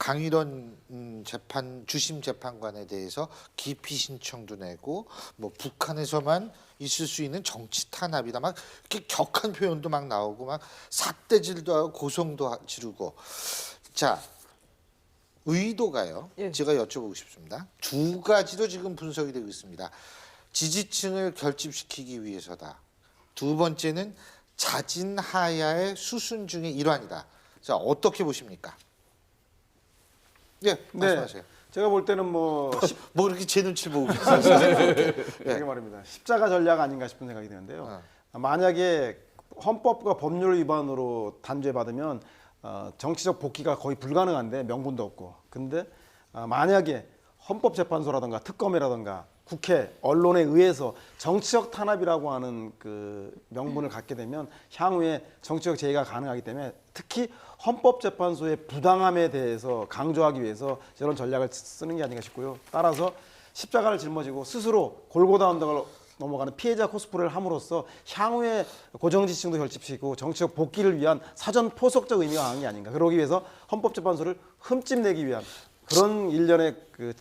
강일원 주심 재판관에 대해서 기피 신청도 내고 뭐 북한에서만 있을 수 있는 정치 탄압이다 막 이렇게 격한 표현도 막 나오고 막 삿대질도 하고 고성도 지르고 자 의도가요. 예. 제가 여쭤보고 싶습니다. 두 가지로 지금 분석이 되고 있습니다. 지지층을 결집시키기 위해서다. 두 번째는 자진하야의 수순 중의 일환이다. 자 어떻게 보십니까? 예, 말씀하세요. 네, 제가 볼 때는 뭐 이렇게 제 눈치를 보고 계세요? 이게 말입니다. 십자가 전략 아닌가 싶은 생각이 드는데요. 만약에 헌법과 법률 위반으로 단죄받으면 정치적 복귀가 거의 불가능한데 명분도 없고. 근데 만약에 헌법재판소라든가 특검이라든가 국회, 언론에 의해서 정치적 탄압이라고 하는 그 명분을 갖게 되면 향후에 정치적 제의가 가능하기 때문에 특히 헌법재판소의 부당함에 대해서 강조하기 위해서 저런 전략을 쓰는 게 아닌가 싶고요. 따라서 십자가를 짊어지고 스스로 골고다 언덕을 넘어가는 피해자 코스프레를 함으로써 향후에 고정지층도 결집시키고 정치적 복귀를 위한 사전 포석적 의미가 강한 게 아닌가. 그러기 위해서 헌법재판소를 흠집내기 위한 그런 일련의 그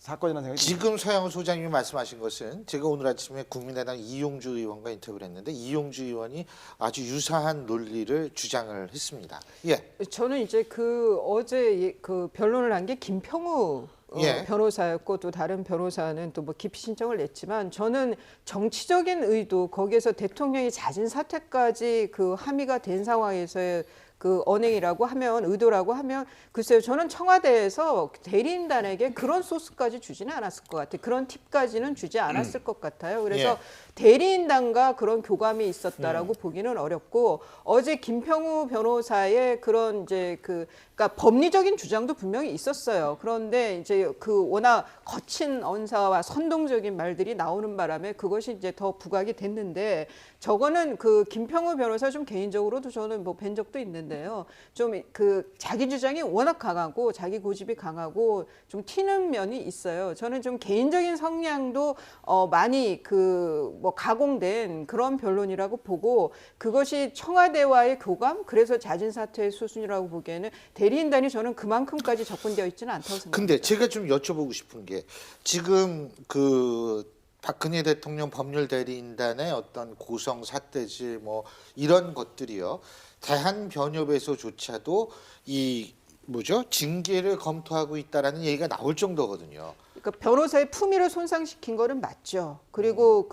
사건이라는 생각이 지금 서양호 소장님이 말씀하신 것은 제가 오늘 아침에 국민의당 이용주 의원과 인터뷰를 했는데 이용주 의원이 아주 유사한 논리를 주장을 했습니다. 예. 저는 이제 그 어제 그 변론을 한 게 김평우 예. 변호사였고 또 다른 변호사는 또 뭐 기피 신청을 냈지만 저는 정치적인 의도 거기에서 대통령이 자진 사퇴까지 그 함의가 된 상황에서의 그 언행이라고 하면 의도라고 하면 글쎄요 저는 청와대에서 대리인단에게 그런 소스까지 주지는 않았을 것 같아요. 그런 팁까지는 주지 않았을 것 같아요. 그래서 예. 대리인단과 그런 교감이 있었다라고 보기는 어렵고 어제 김평우 변호사의 그런 이제 그러니까 법리적인 주장도 분명히 있었어요. 그런데 이제 그 워낙 거친 언사와 선동적인 말들이 나오는 바람에 그것이 이제 더 부각이 됐는데 저거는 그 김평우 변호사 좀 개인적으로도 저는 뭐 뵌 적도 있는데요. 좀 그 자기 주장이 워낙 강하고 자기 고집이 강하고 좀 튀는 면이 있어요. 저는 좀 개인적인 성향도 많이 그 뭐 가공된 그런 변론이라고 보고 그것이 청와대와의 교감 그래서 자진 사퇴의 수순이라고 보기에는 대리인단이 저는 그만큼까지 접근되어 있지는 않다고 생각합니다. 근데 제가 좀 여쭤보고 싶은 게 지금 그 박근혜 대통령 법률 대리인단의 어떤 고성 삿대질 뭐 이런 것들이요. 대한변협에서조차도 이 뭐죠? 징계를 검토하고 있다라는 얘기가 나올 정도거든요. 그러니까 변호사의 품위를 손상시킨 거는 맞죠. 그리고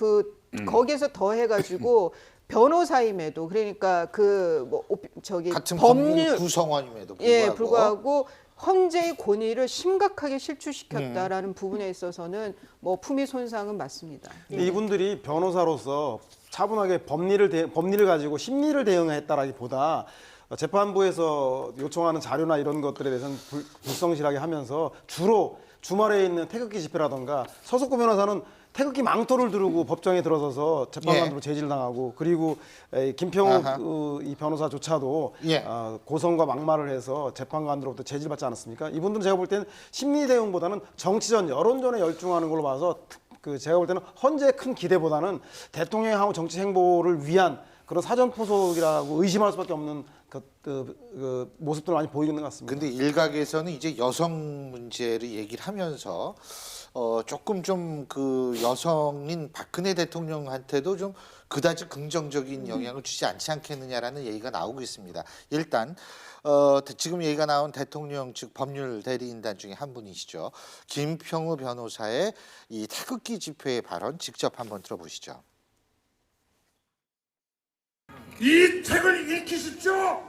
거기에서 더 해가지고 변호사임에도 그러니까 그 뭐 저기 같은 법률 구성원임에도 불구하고, 예, 불구하고 헌재의 권위를 심각하게 실추시켰다라는 부분에 있어서는 뭐 품위 손상은 맞습니다. 이분들이 변호사로서 차분하게 법리를 가지고 심리를 대응했다라기보다 재판부에서 요청하는 자료나 이런 것들에 대해서는 불성실하게 하면서 주로 주말에 있는 태극기 집회라던가 서석구 변호사는 태극기 망토를 두르고 법정에 들어서서 재판관으로 제지를 당하고 그리고 김평우 이 변호사조차도 고성과 막말을 해서 재판관으로부터 제지를 받지 않았습니까? 이분들은 제가 볼 때는 심리 대응보다는 정치전, 여론전에 열중하는 걸로 봐서 제가 볼 때는 헌재의 큰 기대보다는 대통령의 향후 정치 행보를 위한 그런 사전 포석이라고 의심할 수밖에 없는 그 모습들을 많이 보이는 것 같습니다. 근데 일각에서는 이제 여성 문제를 얘기를 하면서 조금 좀 그 여성인 박근혜 대통령한테도 좀 그다지 긍정적인 영향을 주지 않지 않겠느냐라는 얘기가 나오고 있습니다. 일단 지금 얘기가 나온 대통령 즉 법률 대리인단 중에 한 분이시죠. 김평우 변호사의 이 태극기 집회의 발언 직접 한번 들어보시죠. 이 책을 읽히십시오.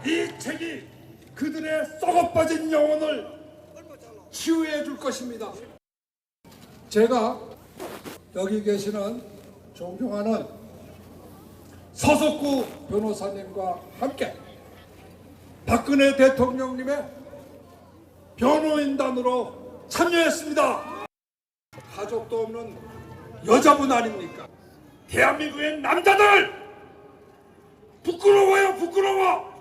이 책이 그들의 썩어빠진 영혼을 치유해 줄 것입니다. 제가 여기 계시는 존경하는 서석구 변호사님과 함께 박근혜 대통령님의 변호인단으로 참여했습니다. 가족도 없는 여자분 아닙니까? 대한민국의 남자들 부끄러워요. 부끄러워.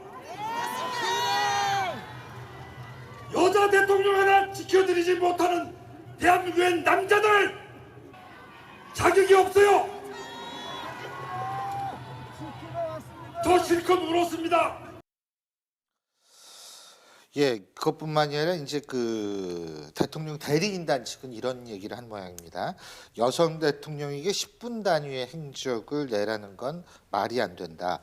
여자 대통령 하나 지켜드리지 못하는 대한민국의 남자들 자격이 없어요. 저 실컷 울었습니다. 예, 그것뿐만이 아니라 이제 그 대통령 대리인단 측은 이런 얘기를 한 모양입니다. 여성 대통령에게 10분 단위의 행적을 내라는 건 말이 안 된다.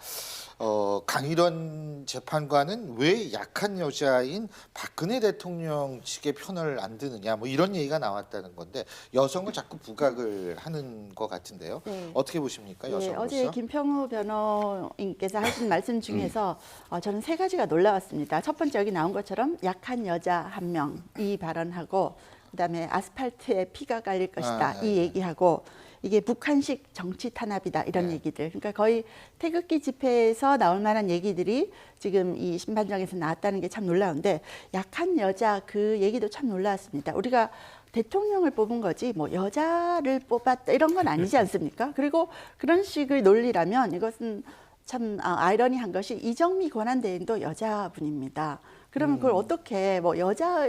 강일원 재판관은 왜 약한 여자인 박근혜 대통령 측의 편을 안 드느냐, 뭐 이런 얘기가 나왔다는 건데 여성을 자꾸 부각을 하는 것 같은데요. 네. 어떻게 보십니까, 네, 여성으로서? 어제 김평우 변호인께서 하신 말씀 중에서 저는 세 가지가 놀라웠습니다. 첫 번째 여기 나온 것처럼 약한 여자 한 명 이 발언하고 그다음에 아스팔트에 피가 깔릴 것이다 이 얘기하고 이게 북한식 정치 탄압이다 이런 네. 얘기들. 그러니까 거의 태극기 집회에서 나올 만한 얘기들이 지금 이 심판정에서 나왔다는 게 참 놀라운데 약한 여자 그 얘기도 참 놀라웠습니다. 우리가 대통령을 뽑은 거지 뭐 여자를 뽑았다 이런 건 아니지 않습니까? 그리고 그런 식의 논리라면 이것은 참 아이러니한 것이 이정미 권한대행도 여자분입니다. 그러면 그걸 어떻게 뭐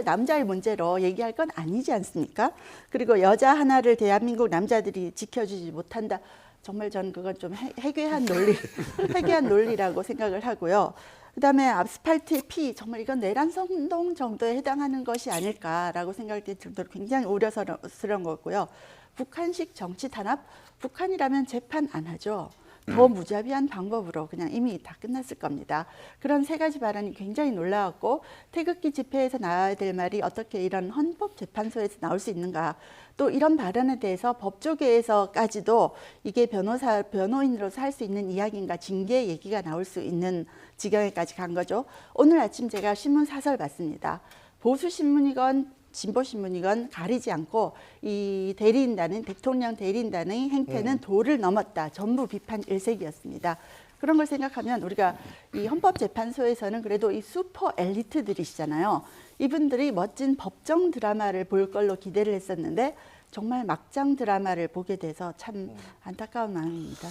남자의 문제로 얘기할 건 아니지 않습니까? 그리고 여자 하나를 대한민국 남자들이 지켜주지 못한다. 정말 저는 그건 좀 해괴한 논리, 해괴한 논리라고 생각을 하고요. 그다음에 아스팔트의 피, 정말 이건 내란 선동 정도에 해당하는 것이 아닐까라고 생각할 때 굉장히 우려스러운 거고요. 북한식 정치 탄압, 북한이라면 재판 안 하죠. 더 무자비한 방법으로 그냥 이미 다 끝났을 겁니다. 그런 세 가지 발언이 굉장히 놀라웠고 태극기 집회에서 나와야 될 말이 어떻게 이런 헌법재판소에서 나올 수 있는가. 또 이런 발언에 대해서 법조계에서까지도 이게 변호인으로서 할 수 있는 이야기인가 징계 얘기가 나올 수 있는 지경에까지 간 거죠. 오늘 아침 제가 신문 사설 봤습니다. 보수 신문이건 진보 신문이건 가리지 않고 이 대통령 대리인단의 행태는 도를 넘었다. 전부 비판 일색이었습니다. 그런 걸 생각하면 우리가 이 헌법재판소에서는 그래도 이 슈퍼 엘리트들이시잖아요. 이분들이 멋진 법정 드라마를 볼 걸로 기대를 했었는데 정말 막장 드라마를 보게 돼서 참 안타까운 마음입니다.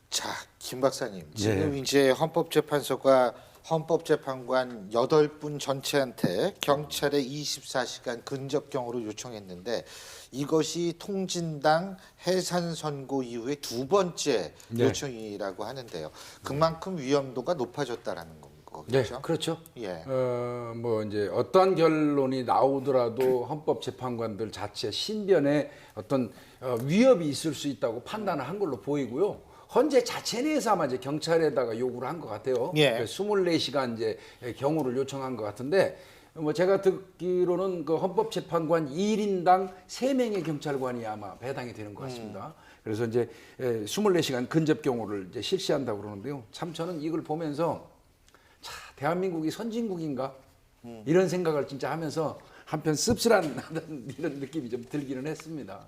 자, 김 박사님, 지금 이제 헌법재판소가 헌법재판관 8분 전체한테 경찰에 24시간 근접경호를 요청했는데 이것이 통진당 해산 선고 이후에 두 번째 요청이라고 하는데요. 그만큼 위험도가 높아졌다라는 거겠죠? 네, 그렇죠. 예. 뭐 이제 어떠한 결론이 나오더라도 헌법재판관들 자체 신변에 어떤 위협이 있을 수 있다고 판단을 한 걸로 보이고요. 헌재 자체 내에서 아마 이제 경찰에다가 요구를 한 것 같아요. 예. 24시간 이제 경호를 요청한 것 같은데 뭐 제가 듣기로는 그 헌법재판관 1인당 3명의 경찰관이 아마 배당이 되는 것 같습니다. 그래서 이제 24시간 근접 경호를 이제 실시한다고 그러는데요. 참 저는 이걸 보면서 자, 대한민국이 선진국인가? 이런 생각을 진짜 하면서 한편 씁쓸한 이런 느낌이 좀 들기는 했습니다.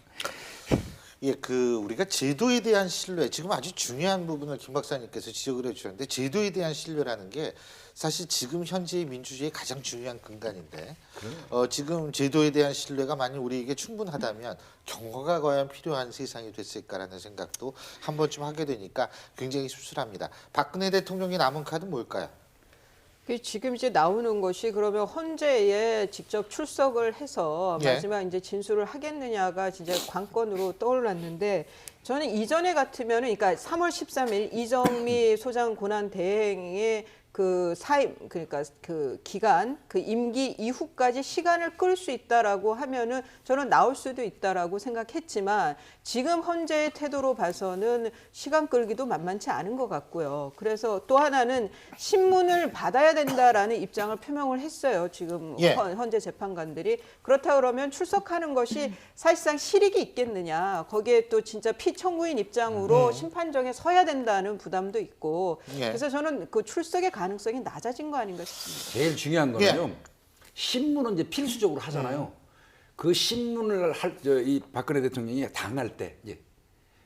예, 우리가 제도에 대한 신뢰, 지금 아주 중요한 부분을 김 박사님께서 지적을 해주셨는데 제도에 대한 신뢰라는 게 사실 지금 현재의 민주주의의 가장 중요한 근간인데 지금 제도에 대한 신뢰가 만약 우리에게 충분하다면 경호가 과연 필요한 세상이 됐을까라는 생각도 한 번쯤 하게 되니까 굉장히 씁쓸합니다. 박근혜 대통령의 남은 카드는 뭘까요? 지금 이제 나오는 것이 그러면 헌재에 직접 출석을 해서 예. 마지막 이제 진술을 하겠느냐가 진짜 관건으로 떠올랐는데 저는 이전에 같으면은 그러니까 3월 13일 이정미 소장 권한 대행의 그 사임 그러니까 그 기간 그 임기 이후까지 시간을 끌 수 있다라고 하면은 저는 나올 수도 있다라고 생각했지만 지금 헌재의 태도로 봐서는 시간 끌기도 만만치 않은 것 같고요. 그래서 또 하나는 신문을 받아야 된다라는 입장을 표명을 했어요. 지금 예. 헌재 재판관들이 그렇다 그러면 출석하는 것이 사실상 실익이 있겠느냐. 거기에 또 진짜 피청구인 입장으로 심판정에 서야 된다는 부담도 있고 예. 그래서 저는 그 출석의 가능성이 낮아진 거 아닌가 싶습니다. 제일 중요한 거는요. 신문은 이제 필수적으로 하잖아요. 그 신문을 이 박근혜 대통령이 당할 때 이제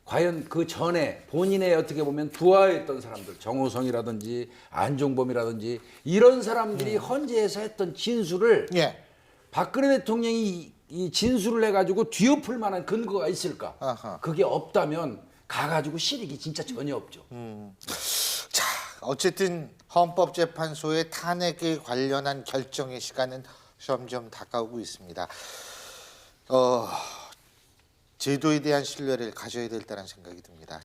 과연 그 전에 본인의 어떻게 보면 부하였던 사람들, 정호성이라든지 안종범이라든지 이런 사람들이 헌재에서 했던 진술을 예. 박근혜 대통령이 이 진술을 해가지고 뒤엎을 만한 근거가 있을까? 아하. 그게 없다면 가가지고 실익이 진짜 전혀 없죠. 자, 어쨌든 헌법재판소의 탄핵에 관련한 결정의 시간은 점점 다가오고 있습니다. 제도에 대한 신뢰를 가져야 될 때라는 생각이 듭니다.